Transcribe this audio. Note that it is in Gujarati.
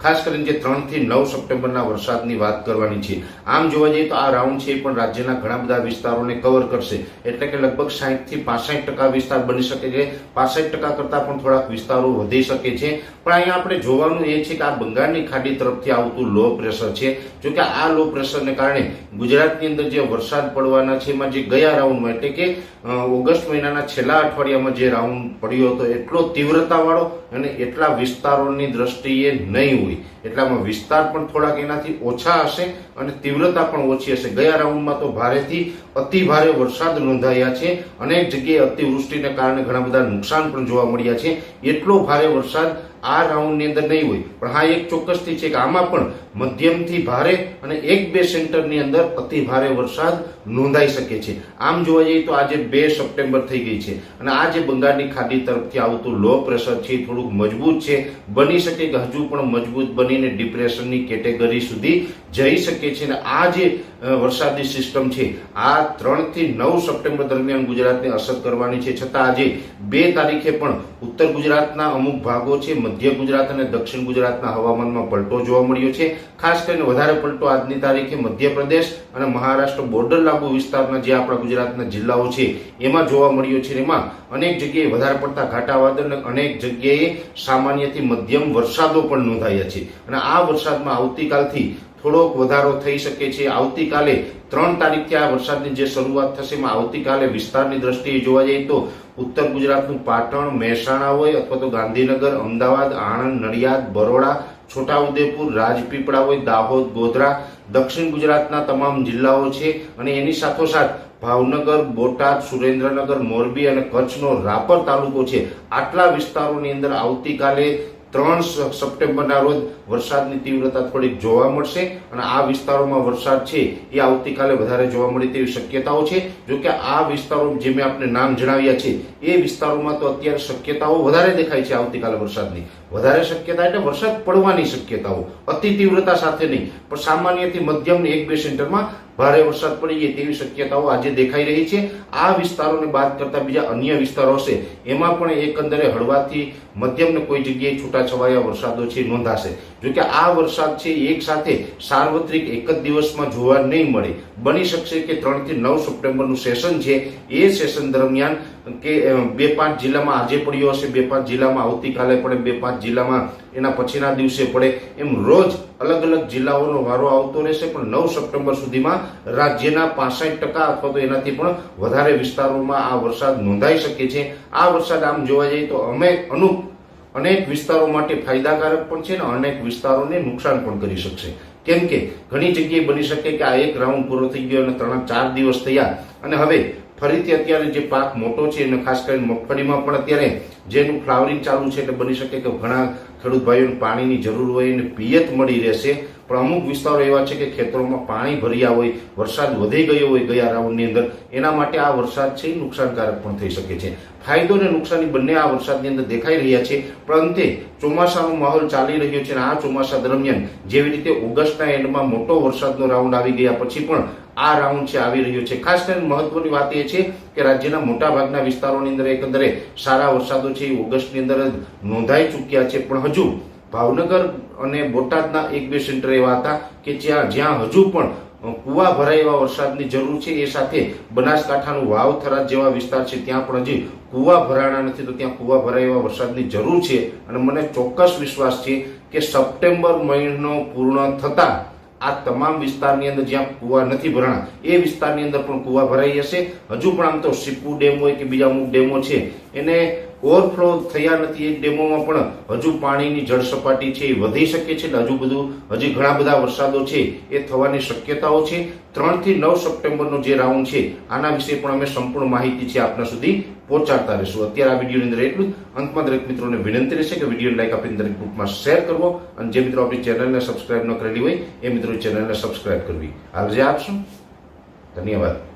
ખાસ કરીને જે 3 થી 9 સપ્ટેમ્બરના વરસાદની વાત કરવાની છે। આમ જોવા જઈએ તો આ રાઉન્ડ છે પણ રાજ્યના ઘણા બધા વિસ્તારોને કવર કરશે, એટલે કે લગભગ 60 થી 65% વિસ્તાર બની શકે છે। 65% કરતા પણ થોડાક વિસ્તારો વધી શકે છે। પણ અહીંયા આપણે જોવાનું એ છે કે આ બંગાળની ખાડી તરફથી આવતું લો પ્રેશર છે। જો કે આ લો પ્રેશરને કારણે ગુજરાતની અંદર જે વરસાદ પડવાના છે એમાં જે ગયા રાઉન્ડમાં એટલે કે ઓગસ્ટ મહિનાના છેલ્લા અઠવાડિયામાં જે રાઉન્ડ પડ્યો હતો એટલો તીવ્રતાવાળો અને એટલા વિસ્તારોની દ્રષ્ટિએ નહીં હોય, એટલામાં વિસ્તાર પણ થોડાક એનાથી ઓછા હશે અને તીવ્રતા પણ ઓછી હશે। ગયા રાઉન્ડમાં તો ભારેથી અતિ ભારે વરસાદ નોંધાયા છે, અનેક જગ્યાએ અતિવૃષ્ટિને કારણે ઘણા બધા નુકસાન પણ જોવા મળ્યા છે। એટલો ભારે વરસાદ આ રાઉન્ડની અંદર નહીં હોય, પણ હા એક ચોક્કસથી છે કે આમાં પણ મધ્યમથી ભારે અને 1-2 સેન્ટરની અંદર અતિ ભારે વરસાદ નોંધાઈ શકે છે। આમ જોવા જઈએ તો આજે 2 સપ્ટેમ્બર થઈ ગઈ છે અને આ જે બંગાળની ખાડી તરફથી આવતું લો પ્રેશર છે થોડુંક મજબૂત છે, બની શકે કે હજુ પણ મજબૂત બનીને ડિપ્રેશનની કેટેગરી સુધી જઈ શકે છે। અને આ જે વરસાદી સિસ્ટમ છે આ 3 થી 9 સપ્ટેમ્બર દરમિયાન ગુજરાતને અસર કરવાની છે, છતાં આજે 2 તારીખે પણ ઉત્તર ગુજરાતના અમુક ભાગો છે, મધ્ય ગુજરાત અને દક્ષિણ ગુજરાતના હવામાનમાં પલટો જોવા મળ્યો છે। ખાસ કરીને વધારે પલટો આજની તારીખે મધ્યપ્રદેશ અને મહારાષ્ટ્ર બોર્ડર લાગુ વિસ્તારના જે આપણા ગુજરાતના જિલ્લાઓ છે એમાં જોવા મળ્યો છે। એમાં અનેક જગ્યાએ વધારે પડતા ઘાટા વાદળ અને અનેક જગ્યાએ સામાન્યથી મધ્યમ વરસાદો પણ નોંધાયા છે અને આ વરસાદમાં આવતીકાલથી થોડોક વધારો થઈ શકે છે। આવતીકાલે 3 તારીખથી આ વરસાદની જે શરૂઆત થશે એમાં આવતીકાલે વિસ્તારની દ્રષ્ટિએ જોવા જઈએ તો ઉત્તર ગુજરાતનું પાટણ, મહેસાણા હોય અથવા તો ગાંધીનગર, અમદાવાદ, આણંદ, નડિયાદ, બરોડા, છોટાઉદેપુર, રાજપીપળા હોય, દાહોદ, ગોધરા, દક્ષિણ ગુજરાતના તમામ જિલ્લાઓ છે અને એની સાથોસાથ ભાવનગર, બોટાદ, સુરેન્દ્રનગર, મોરબી અને કચ્છનો રાપર તાલુકો છે। આટલા વિસ્તારોની અંદર આવતીકાલે 3 સપ્ટેમ્બરના રોજ વરસાદની તીવ્રતા થોડીક જોવા મળશે અને આ વિસ્તારોમાં વરસાદ છે એ આવતીકાલે વધારે જોવા મળે તેવી શક્યતાઓ છે। જો કે આ વિસ્તારો જે મેં આપને નામ જણાવ્યા છે એ વિસ્તારોમાં તો અત્યારે શક્યતાઓ વધારે દેખાય છે। આવતીકાલે વરસાદની વધારે શક્યતા એટલે વરસાદ પડવાની શક્યતાઓ, અતિ તીવ્રતા સાથે નહીં પણ સામાન્યથી મધ્યમ 1-2 સેન્ટરમાં ભારે વરસાદ પડી જાય તેવી શક્યતાઓ આજે દેખાઈ રહી છે। આ વિસ્તારોને બાદ કરતા બીજા અન્ય વિસ્તારો હશે એમાં પણ એકંદરે હળવાથી મધ્યમ ને કોઈ જગ્યાએ છૂટાછવાયા વરસાદો છે નોંધાશે। જો કે આ વરસાદ છે એક સાથે સાર્વત્રિક એક જ દિવસમાં જોવા નહીં મળે, બની શકશે કે 3 થી 9 સપ્ટેમ્બરનું સેશન છે એ સેશન દરમિયાન કે 2-5 જિલ્લામાં આજે પડ્યો હશે, 2-5 જિલ્લામાં આવતીકાલે પડે, 2-5 જિલ્લામાં એના પછીના દિવસે પડે, એમ રોજ અલગ અલગ જિલ્લાઓનો વારો આવતો રહેશે। પણ 9 સપ્ટેમ્બર સુધીમાં રાજ્યના 65% અથવા તો એનાથી પણ વધારે વિસ્તારોમાં આ વરસાદ નોંધાઈ શકે છે। આ વરસાદ આમ જોવા જઈએ તો અનેક વિસ્તારો માટે ફાયદાકારક પણ છે ને અનેક વિસ્તારોને નુકસાન પણ કરી શકશે। કેમ કે ઘણી જગ્યાએ બની શકે કે આ એક રાઉન્ડ પૂરો થઈ ગયો અને 3-4 દિવસ થયા અને હવે ફરીથી અત્યારે જે પાક મોટો છે અને ખાસ કરીને મગફળીમાં પણ અત્યારે જેનું ફ્લાવરિંગ ચાલુ છે એટલે બની શકે કે ઘણા ખેડૂત ભાઈઓને પાણીની જરૂર હોય અને પિયત મળી રહેશે। પણ અમુક વિસ્તારો એવા છે કે ખેતરોમાં પાણી ભર્યા હોય, વરસાદ વધી ગયો હોય ગયા રાઉન્ડની અંદર, એના માટે આ વરસાદ છે નુકસાનકારક પણ થઈ શકે છે। ફાયદો અને નુકસાની બંને આ વરસાદની અંદર દેખાઈ રહ્યા છે। પણ અંતે ચોમાસાનો માહોલ ચાલી રહ્યો છે અને આ ચોમાસા દરમિયાન જેવી રીતે ઓગસ્ટના એન્ડમાં મોટો વરસાદનો રાઉન્ડ આવી ગયા પછી પણ આ રાઉન્ડ છે આવી રહ્યો છે। ખાસ કરીને મહત્વની વાત એ છે કે રાજ્યના મોટા ભાગના વિસ્તારોની અંદર એકંદરે સારા વરસાદો છે એ ઓગસ્ટની અંદર જ નોંધાઈ ચૂક્યા છે। પણ હજુ ભાવનગર અને બોટાદના 1-2 સેન્ટર એવા હતા કે જ્યાં હજુ પણ કુવા ભરાય એવા વરસાદની જરૂર છે। એ સાથે બનાસકાંઠાનું વાવ, થરાદ જેવા વિસ્તાર છે ત્યાં પણ હજી કુવા ભરાણા નથી, તો ત્યાં કુવા ભરાય એવા વરસાદની જરૂર છે। અને મને ચોક્કસ વિશ્વાસ છે કે સપ્ટેમ્બર મહિનો પૂર્ણ થતા આ તમામ વિસ્તારની અંદર જ્યાં કુવા નથી ભરાણા એ વિસ્તારની અંદર પણ કુવા ભરાઈ જશે। હજુ પણ આમ તો સિપ્પુ ડેમ હોય કે બીજા અમુક ડેમો છે એને ઓવરફ્લો થયા નથી, એ ડેમોમાં પણ હજુ પાણીની જળ સપાટી છે એ વધી શકે છે। હજી ઘણા બધા વરસાદો છે એ થવાની શક્યતાઓ છે। 3 થી 9 સપ્ટેમ્બરનો જે રાઉન્ડ છે આના વિશે પણ અમે સંપૂર્ણ માહિતી છે આપના સુધી પહોંચાડતા રહીશું। અત્યારે આ વિડીયોની અંદર એટલું જ। અંતમાં દરેક મિત્રોને વિનંતી રહેશે કે વિડીયોને લાઈક આપીને દરેક ગ્રુપમાં શેર કરવો અને જે મિત્રો આપણી ચેનલને સબસ્ક્રાઇબ ન કરેલી હોય એ મિત્રો ચેનલને સબસ્ક્રાઇબ કરવી। હાલ જે આપશું, ધન્યવાદ।